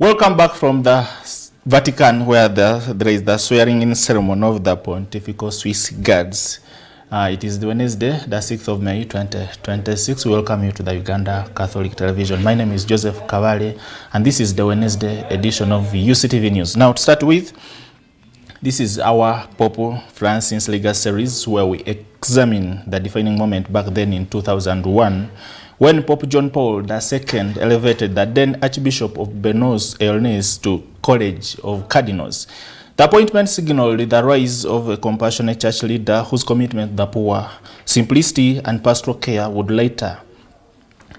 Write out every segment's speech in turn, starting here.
Welcome back from the Vatican, where there is the swearing-in ceremony of the Pontifical Swiss Guards. It is the Wednesday, the 6th of May, 2026. We welcome you to the Uganda Catholic Television. My name is Joseph Kavale, and this is the Wednesday edition of Uctv News. Now, to start with, this is our Pope Francis Legacy series, where we examine the defining moment back then in 2001, when Pope John Paul II elevated the then Archbishop of Buenos Aires to College of Cardinals. The appointment signaled the rise of a compassionate church leader whose commitment to the poor, simplicity, and pastoral care would later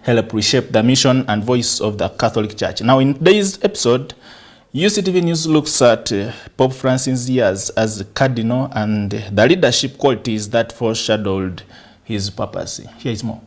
help reshape the mission and voice of the Catholic Church. Now, in today's episode, Uctv News looks at Pope Francis' years as cardinal and the leadership qualities that foreshadowed his papacy. Here is more.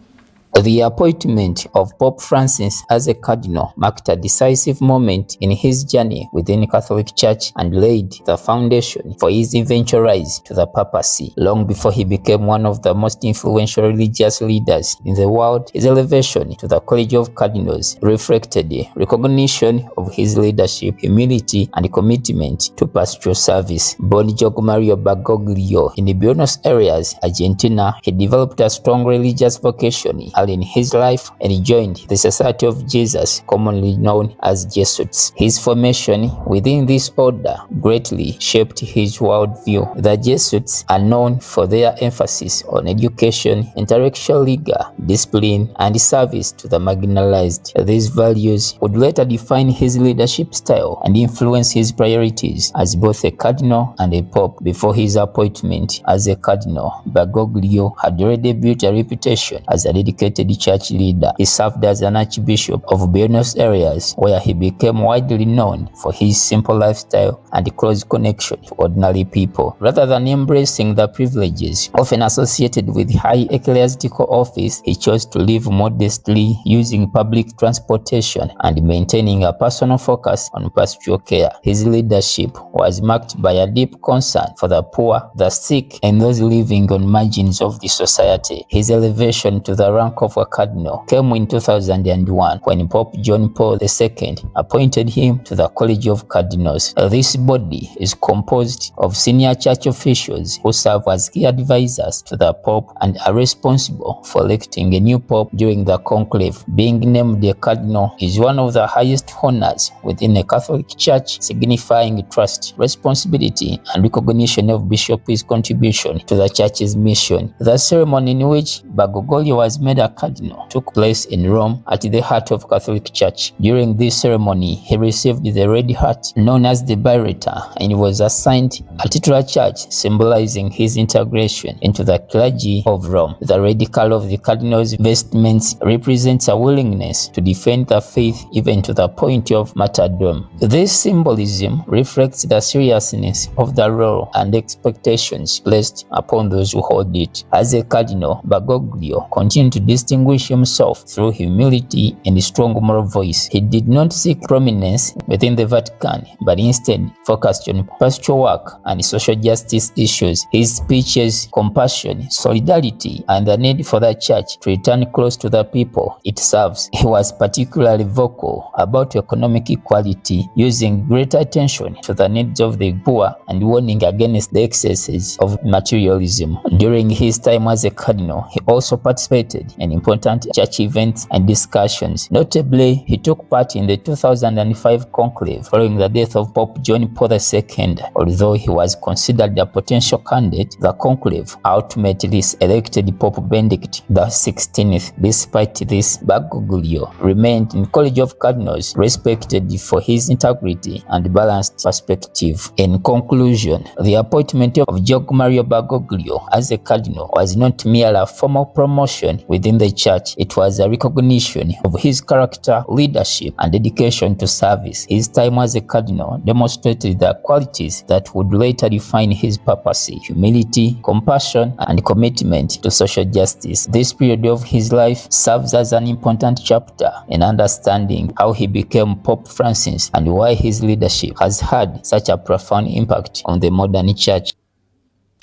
The appointment of Pope Francis as a cardinal marked a decisive moment in his journey within the Catholic Church and laid the foundation for his eventual rise to the papacy. Long before he became one of the most influential religious leaders in the world, his elevation to the College of Cardinals reflected a recognition of his leadership, humility, and commitment to pastoral service. Born Jorge Mario Bergoglio in Buenos Aires, Argentina, he developed a strong religious vocation in his life and he joined the Society of Jesus, commonly known as Jesuits. His formation within this order greatly shaped his worldview. The Jesuits are known for their emphasis on education, intellectual rigor, discipline, and service to the marginalized. These values would later define his leadership style and influence his priorities as both a cardinal and a pope. Before his appointment as a cardinal, Bergoglio had already built a reputation as a dedicated church leader. He served as an Archbishop of Buenos Aires, where he became widely known for his simple lifestyle and close connection to ordinary people. Rather than embracing the privileges often associated with high ecclesiastical office, he chose to live modestly, using public transportation and maintaining a personal focus on pastoral care. His leadership was marked by a deep concern for the poor, the sick, and those living on margins of the society. His elevation to the rank of a cardinal came in 2001 when Pope John Paul II appointed him to the College of Cardinals. This body is composed of senior church officials who serve as key advisors to the Pope and are responsible for electing a new Pope during the conclave. Being named a cardinal is one of the highest honors within the Catholic Church, signifying trust, responsibility, and recognition of Bishop's contribution to the Church's mission. The ceremony in which Bergoglio was made a cardinal took place in Rome at the heart of Catholic Church. During this ceremony, he received the red hat known as the biretta and was assigned a titular church, symbolizing his integration into the clergy of Rome. The red color of the cardinal's vestments represents a willingness to defend the faith even to the point of martyrdom. This symbolism reflects the seriousness of the role and expectations placed upon those who hold it. As a cardinal, Bergoglio continued to distinguish himself through humility and a strong moral voice. He did not seek prominence within the Vatican, but instead focused on pastoral work and social justice issues. His speeches, compassion, solidarity, and the need for the church to return close to the people it serves. He was particularly vocal about economic equality, using great attention to the needs of the poor and warning against the excesses of materialism. During his time as a cardinal, he also participated in important church events and discussions. Notably, he took part in the 2005 conclave following the death of Pope John Paul II. Although he was considered a potential candidate, the conclave ultimately elected Pope Benedict XVI. Despite this, Bergoglio remained in College of Cardinals, respected for his integrity and balanced perspective. In conclusion, the appointment of Jorge Mario Bergoglio as a cardinal was not merely a formal promotion within the church. It was a recognition of his character, leadership, and dedication to service. His time as a cardinal demonstrated the qualities that would later define his papacy: humility, compassion, and commitment to social justice. This period of his life serves as an important chapter in understanding how he became Pope Francis and why his leadership has had such a profound impact on the modern church.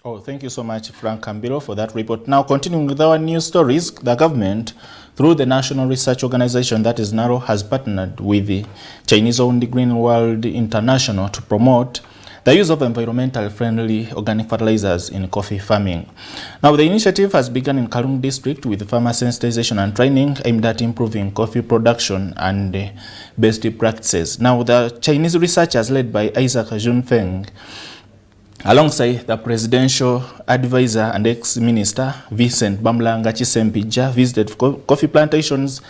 Oh, thank you so much, Frank Cambilo, for that report. Now, continuing with our news stories, the government through the National Research Organization, that is NARO, has partnered with the Chinese-owned Green World International to promote the use of environmentally friendly organic fertilizers in coffee farming. Now, the initiative has begun in Kalung District with farmer sensitization and training aimed at improving coffee production and best practices. Now, the Chinese researchers led by Isaac Junfeng, alongside the presidential advisor and ex-minister Vincent Bamlanga Chisempija, visited coffee plantations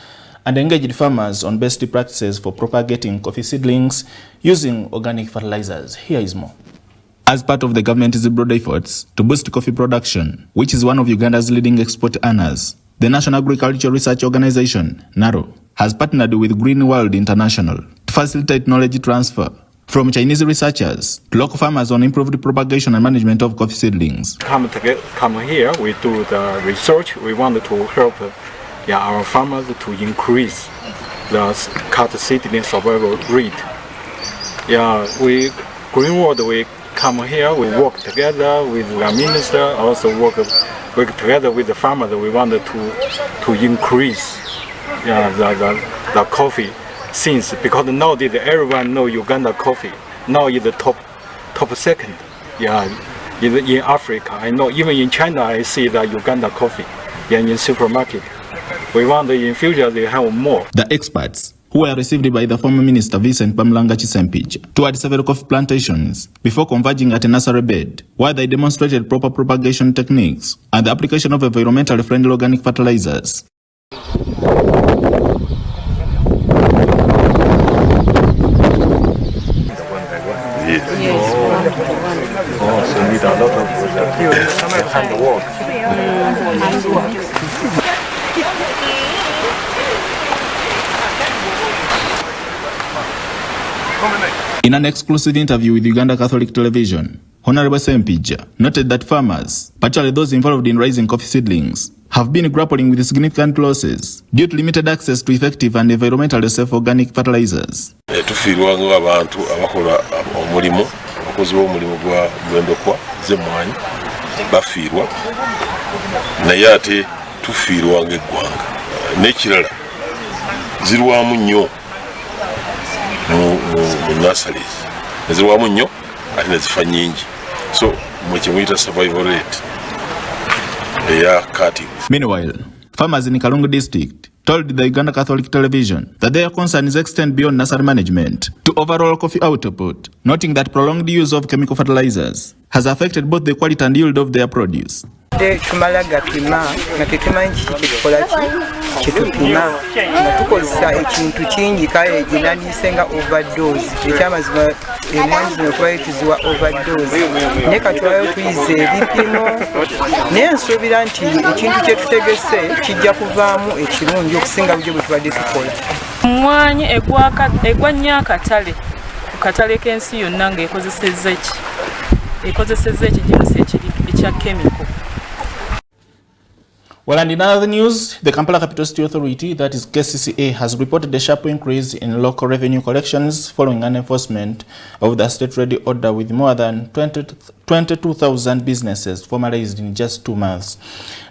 and engaged farmers on best practices for propagating coffee seedlings using organic fertilizers. Here is more. As part of the government's broad efforts to boost coffee production, which is one of Uganda's leading export earners, the National Agricultural Research Organization, NARO, has partnered with Green World International to facilitate knowledge transfer from Chinese researchers to local farmers on improved propagation and management of coffee seedlings. Come here, we do the research. We want to help our farmers to increase the cut seedling survival rate. Green World, we come here, we work together with the minister, also work together with the farmers. We want to increase the coffee since, because nowadays everyone know Uganda coffee. Now is the top second. In Africa, I know even in China I see the Uganda coffee in supermarket. We want in future they have more. The experts, who were received by the former minister Vincent Bamlanga Chisempija, toured several coffee plantations before converging at a nursery bed, where they demonstrated proper propagation techniques and the application of environmentally friendly organic fertilizers. So need a lot of handwork. In an exclusive interview with Uganda Catholic Television, Honorable Sempija noted that farmers, particularly those involved in raising coffee seedlings, have been grappling with significant losses due to limited access to effective and environmentally safe organic fertilizers. Tufiirwa abantu abakola omulimu abakozi b'omulimu gwa gwendokwa z'emmwanyi bafiirwa naye ate tufiirwa ng'eggwanga n'ekirala zirwamu nnyo mu nurseries nezirwamu nnyo ate nezifa nyingi, so mwekimuyita survival rate eya cutting. Meanwhile, farmers in Kalungu District told the Uganda Catholic Television that their concerns extend beyond nursery management to overall coffee output, noting that prolonged use of chemical fertilizers has affected both the quality and yield of their produce. Tumala gapima nga tetumanyi kiki kyetukola kitupima nga tukozesa ekintu kingi kale ginandise nga overdose ekyamazima emwanyi zino twali tuziwa overdose naye katwalayo tuyize ebipimo naye nsuubira nti ekintu kyetutegese kijja kuvaamu ekirungi okusinga bujjo bwe tubadde tukola. Emmwanyi egwa nnyo akatale ku katale k'ensi yonna ng'ekozesezza ekigimusa ekya chemical. Well, and in other news, the Kampala Capital City Authority, that is KCCA, has reported a sharp increase in local revenue collections following an enforcement of the state ready order, with more than 22,000 businesses formalized in just 2 months.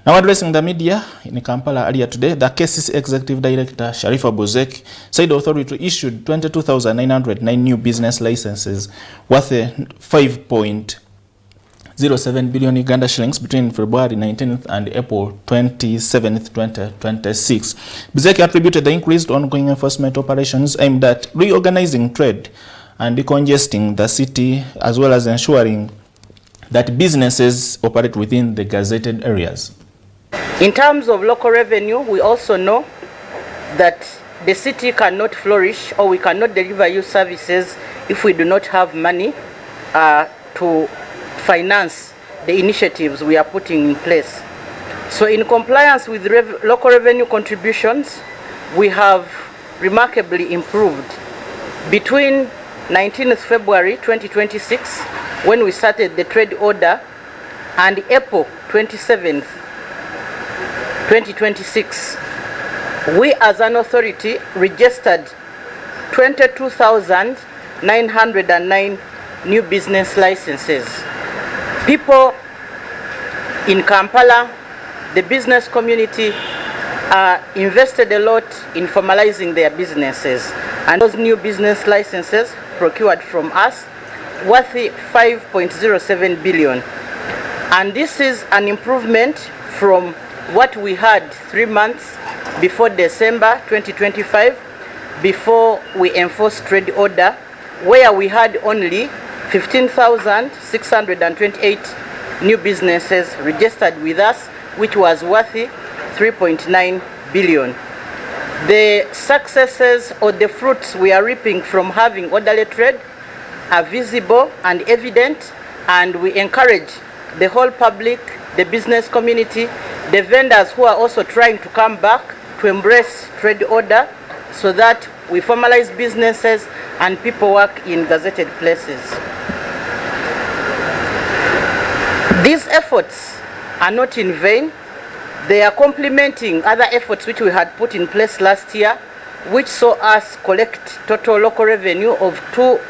Now, addressing the media in Kampala earlier today, the KCCA Executive Director Sharifa Bozek said the authority issued 22,909 new business licenses worth 5.07 billion Uganda shillings between February 19th and April 27th, 2026. Buzeki attributed the increased ongoing enforcement operations aimed at reorganizing trade and decongesting the city, as well as ensuring that businesses operate within the gazetted areas. In terms of local revenue, we also know that the city cannot flourish, or we cannot deliver you services if we do not have money to finance the initiatives we are putting in place. So in compliance with local revenue contributions, we have remarkably improved. Between 19th February 2026, when we started the trade order, and April 27th, 2026, we as an authority registered 22,909 new business licenses. People in Kampala, the business community, invested a lot in formalizing their businesses, and those new business licenses procured from us worth 5.07 billion. And this is an improvement from what we had 3 months before December 2025, before we enforced trade order, where we had only 15,628 new businesses registered with us, which was worth 3.9 billion. The successes or the fruits we are reaping from having orderly trade are visible and evident, and we encourage the whole public, the business community, the vendors who are also trying to come back to embrace trade order, so that we formalize businesses and people work in gazetted places. These efforts are not in vain. They are complementing other efforts which we had put in place last year, which saw us collect total local revenue of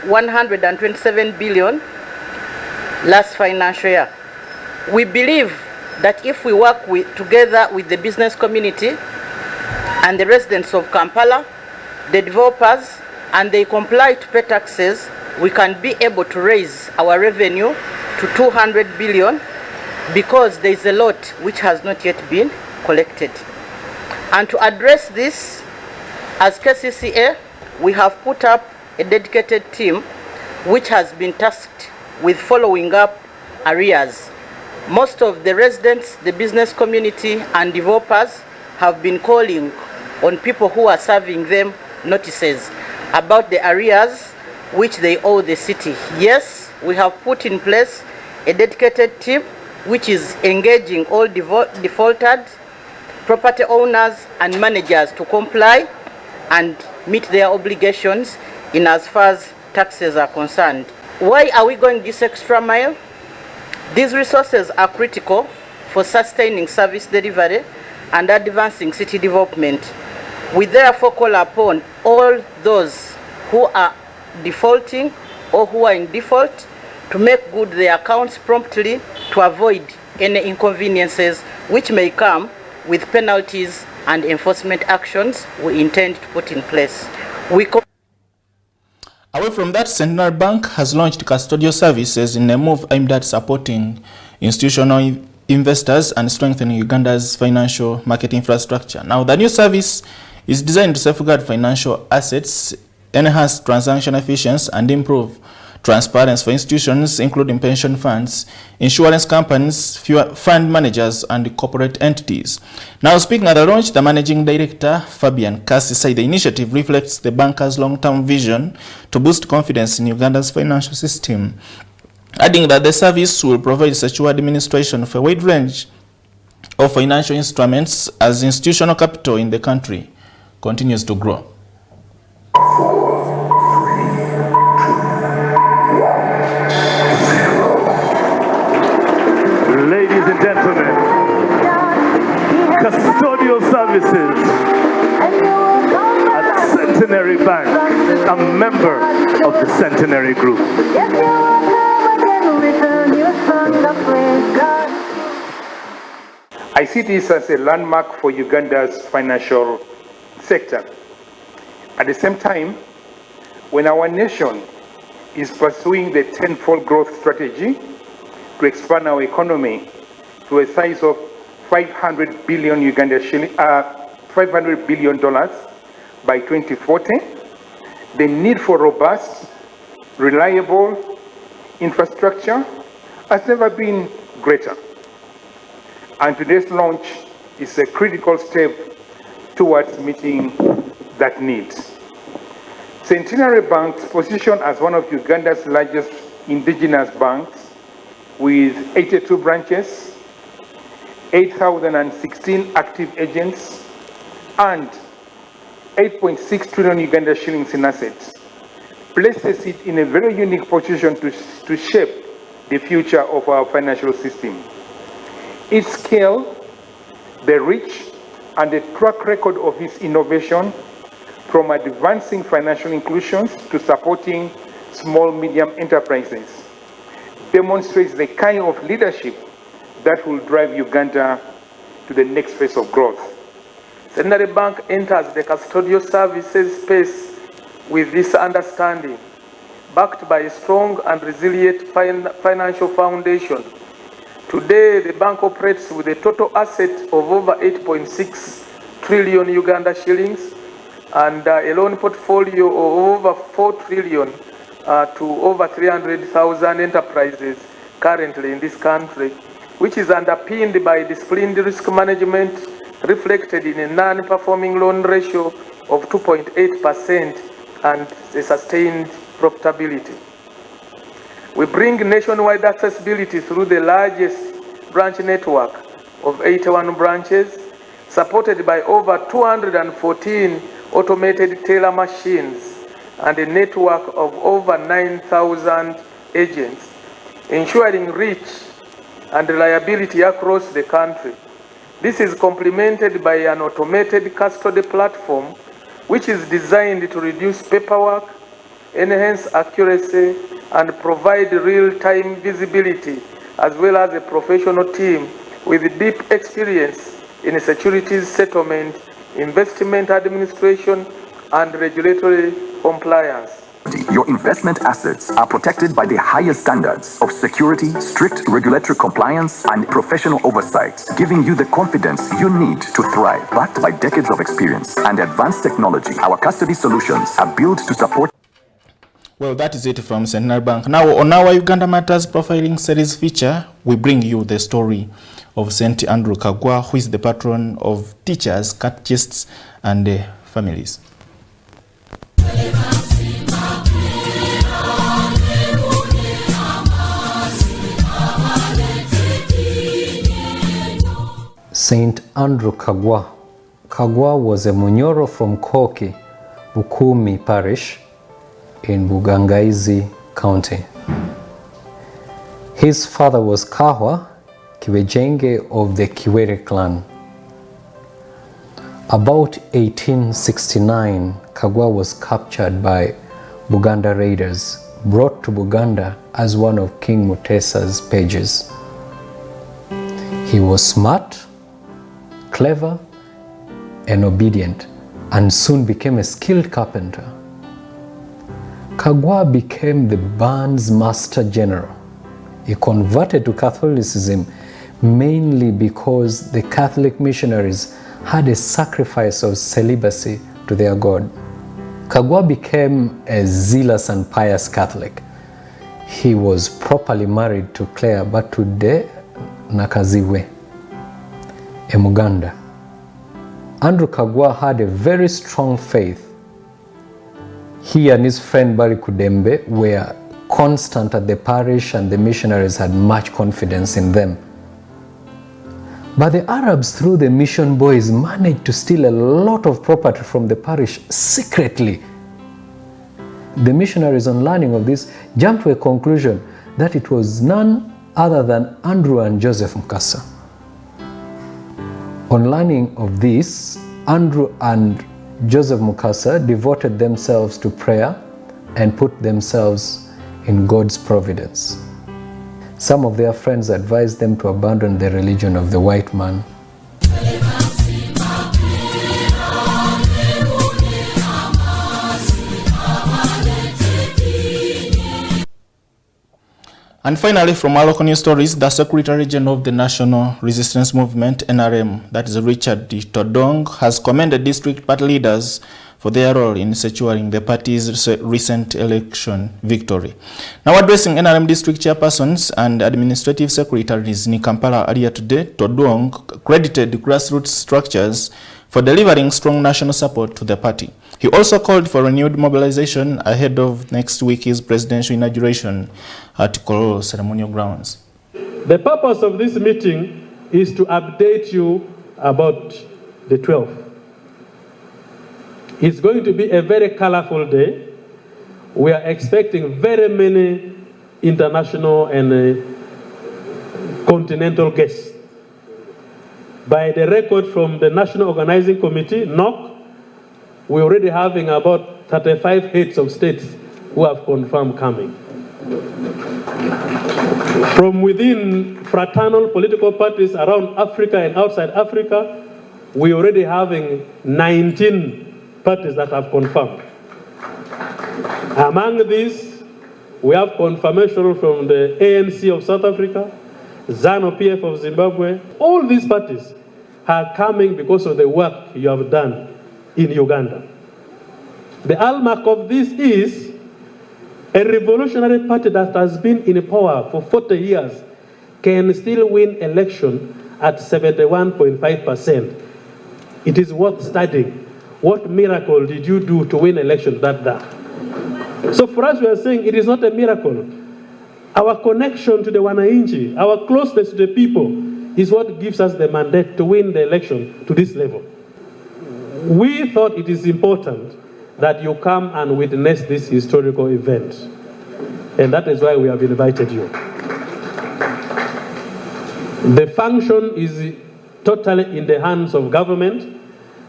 127 billion last financial year. We believe that if we work together with the business community and the residents of Kampala, the developers, and they comply to pay taxes, we can be able to raise our revenue to 200 billion, because there is a lot which has not yet been collected. And to address this, as KCCA, we have put up a dedicated team which has been tasked with following up arrears. Most of the residents, the business community, and developers have been calling on people who are serving them notices about the arrears which they owe the city. Yes, we have put in place a dedicated team which is engaging all defaulted property owners and managers to comply and meet their obligations in as far as taxes are concerned. Why are we going this extra mile? These resources are critical for sustaining service delivery and advancing city development. We therefore call upon all those who are defaulting or who are in default to make good their accounts promptly, to avoid any inconveniences which may come with penalties and enforcement actions we intend to put in place. Away from that, Centenary Bank has launched custodial services in a move aimed at supporting institutional investors and strengthening Uganda's financial market infrastructure. Now, the new service is designed to safeguard financial assets, enhance transaction efficiency, and improve transparency for institutions including pension funds, insurance companies, fund managers, and corporate entities. Now, speaking at the launch, the Managing Director, Fabian Kasi, said the initiative reflects the banker's long-term vision to boost confidence in Uganda's financial system, adding that the service will provide secure administration for a wide range of financial instruments as institutional capital in the country continues to grow. Ladies and gentlemen, custodial services at Centenary Bank, a member of the Centenary Group. I see this as a landmark for Uganda's financial sector. At the same time, when our nation is pursuing the tenfold growth strategy to expand our economy to a size of $500 billion $500 billion by 2040, the need for robust, reliable infrastructure has never been greater. And today's launch is a critical step towards meeting that need. Centenary Bank's position as one of Uganda's largest indigenous banks, with 82 branches, 8,016 active agents, and 8.6 trillion Uganda shillings in assets, places it in a very unique position to shape the future of our financial system. Its scale, the reach, and the track record of its innovation, from advancing financial inclusion to supporting small, medium enterprises, demonstrates the kind of leadership that will drive Uganda to the next phase of growth. Centenary Bank enters the custodial services space with this understanding, backed by a strong and resilient financial foundation. Today, the bank operates with a total asset of over 8.6 trillion Uganda shillings and a loan portfolio of over 4 trillion to over 300,000 enterprises currently in this country, which is underpinned by disciplined risk management reflected in a non-performing loan ratio of 2.8% and a sustained profitability. We bring nationwide accessibility through the largest branch network of 81 branches, supported by over 214 automated teller machines and a network of over 9,000 agents, ensuring reach and reliability across the country. This is complemented by an automated custody platform, which is designed to reduce paperwork, enhance accuracy, and provide real-time visibility, as well as a professional team with deep experience in securities settlement, investment administration, and regulatory compliance. Your investment assets are protected by the highest standards of security, strict regulatory compliance, and professional oversight, giving you the confidence you need to thrive. Backed by decades of experience and advanced technology, our custody solutions are built to support. Well, that is it from Centenary Bank. Now, on our Uganda Matters Profiling Series feature, we bring you the story of St. Andrew Kagwa, who is the patron of teachers, catechists, and families. St. Andrew Kagwa. Kagwa was a Munyoro from Koki, Bukumi Parish in Bugangaizi County. His father was Kahwa Kiwejenge of the Kiwere clan. About 1869, Kagwa was captured by Buganda raiders, brought to Buganda as one of King Mutesa's pages. He was smart, clever, and obedient, and soon became a skilled carpenter. Kagwa became the band's master general. He converted to Catholicism mainly because the Catholic missionaries had a sacrifice of celibacy to their God. Kagwa became a zealous and pious Catholic. He was properly married to Claire Batude Nakaziwe, a Muganda. Andrew Kagwa had a very strong faith. He and his friend Bali Kudembe were constant at the parish, and the missionaries had much confidence in them. But the Arabs, through the mission boys, managed to steal a lot of property from the parish secretly. The missionaries, on learning of this, jumped to a conclusion that it was none other than Andrew and Joseph Mukasa. On learning of this, Andrew and Joseph Mukasa devoted themselves to prayer and put themselves in God's providence. Some of their friends advised them to abandon the religion of the white man. And finally, from our local news stories, the Secretary General of the National Resistance Movement, NRM, that is Richard Todong, has commended district party leaders for their role in securing the party's recent election victory. Now, addressing NRM district chairpersons and administrative secretaries in Kampala earlier today, Todong credited grassroots structures for delivering strong national support to the party. He also called for renewed mobilization ahead of next week's presidential inauguration at Kololo ceremonial grounds. The purpose of this meeting is to update you about the 12th. It's going to be a very colorful day. We are expecting very many international and continental guests. By the record from the National Organizing Committee, NOC, we're already having about 35 heads of states who have confirmed coming. From within fraternal political parties around Africa and outside Africa, we already having 19 parties that have confirmed. Among these, we have confirmation from the ANC of South Africa, ZANU-PF of Zimbabwe. All these parties are coming because of the work you have done in Uganda. The hallmark of this is a revolutionary party that has been in power for 40 years can still win election at 71.5%. It is worth studying. What miracle did you do to win election that day? So for us, we are saying it is not a miracle. Our connection to the Wananchi, our closeness to the people, is what gives us the mandate to win the election to this level. We thought it is important that you come and witness this historical event. And that is why we have invited you. The function is totally in the hands of government.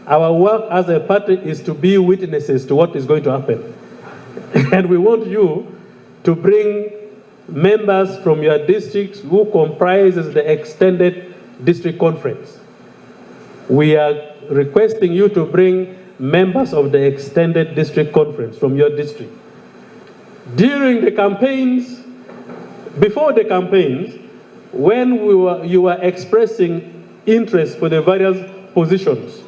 Our work as a party is to be witnesses to what is going to happen. And we want you to bring members from your districts who comprises the extended district conference. We are requesting you to bring members of the extended district conference from your district. During the campaigns, before the campaigns, when you were expressing interest for the various positions,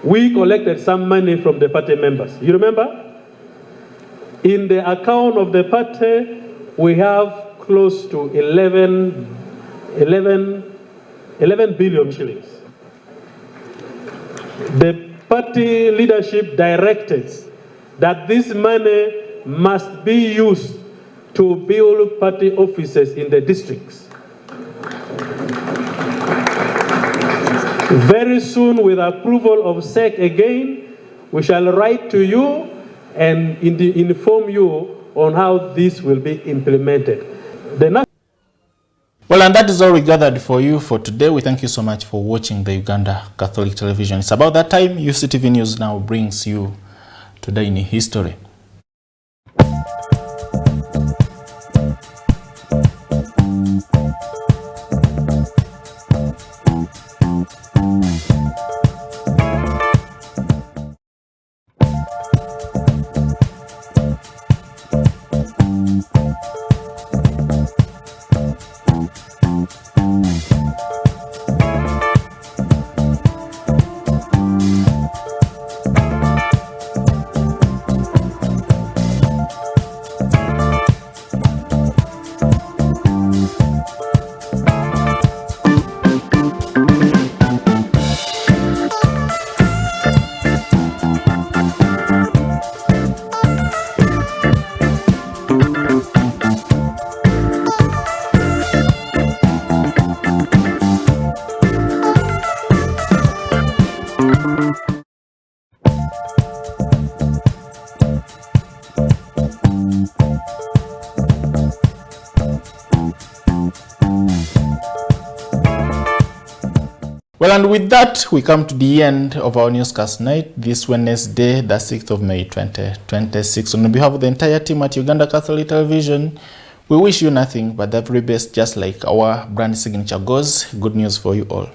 we collected some money from the party members. You remember? In the account of the party, we have close to 11 billion shillings. The party leadership directed that this money must be used to build party offices in the districts. Very soon, with approval of SEC again, we shall write to you and inform you on how this will be implemented. Well, and that is all we gathered for you for today. We thank you so much for watching the Uganda Catholic Television. It's about that time. Uctv News now brings you Today in History. Well, and with that, we come to the end of our newscast night this Wednesday, the 6th of May, 2026. On behalf of the entire team at Uganda Catholic Television, we wish you nothing but the very best, just like our brand signature goes. Good news for you all.